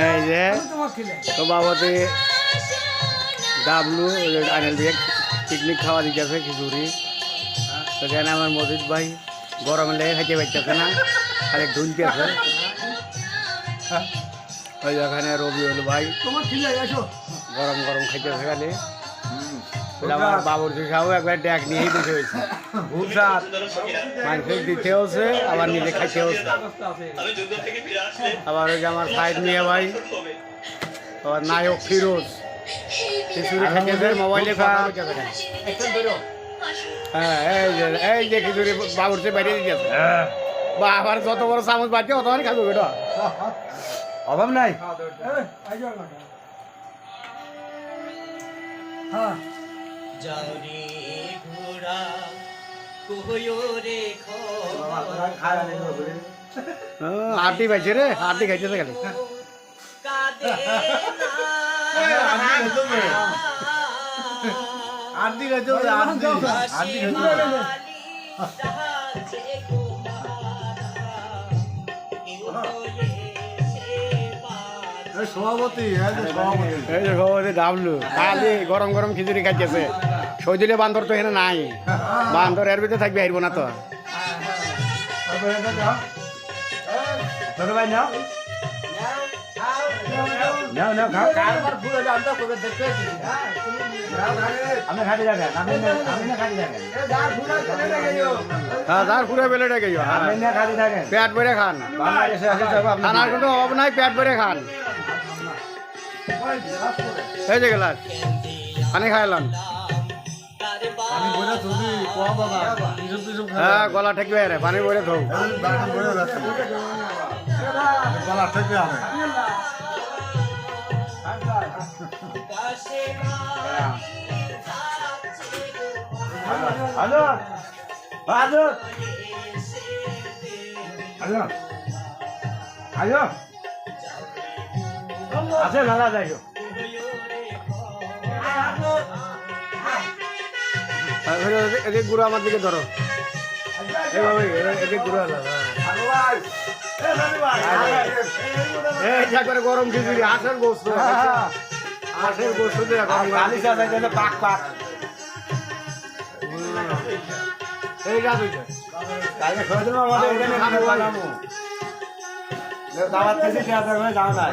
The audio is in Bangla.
এই যে সভাপতি ডাবলু আনিল ভাই পিকনিক খাওয়া দিতেছে খিচুড়ি। সেখানে আমার মজিদ ভাই গরমে লেগে খাইতে পারতেছে না, খালি ঢুলতেছে। ওই যেখানে রবিউল ভাই গরম গরম খাইতেছে খালি। আমার বাবুর্চি সাহেব একবার ড্যাক নিয়েই বসে হয়েছে, মানুষের দিতে হচ্ছে আবার নিজে খাইতে হচ্ছে। আবার ওই যে আমার সাইড নিয়ে ভাই আবার নায়ক ফিরোজ খিচুড়ি খাইতেছে, মোবাইলে হ্যাঁ এই যে খিচুড়ি বাবুর্চি বাইরে দিতেছে। বা আবার যত বড় চামচ বাড়ছে অতবারই খাবে বেটা, অভাব নাই। আরতি পাইছে রে, আরতি খাইতেছে খালি। আরতি খাইছে সভাপতি ডাবলু খালি গরম গরম খিচুড়ি খাইতেছে। সৈদিলে বান্দর তো এখানে নাই, বান্দর এর ভিতরে থাকবে, হারবো না তো। পেট ভরে খান, খানার কোনো অভাব নাই, পেট ভরে খান। এই যে গেলাস পানি খাইলাম, হ্যাঁ গলা ঠেকবে রে, পানি ভরে ধো গলা ঠেকবে। হ্যালো হ্যালো হ্যালো হ্যালো আছে ভালো যাইও। এদিক গুঁড়ো আমার দিকে ধরো, এদিক গুঁড়ো করে গরম খিচুড়ি, হাঁসের গোস্ত, হাঁসের গোস্ত পাক পাক এই গাছ দাওয়াত থেকে যাও না।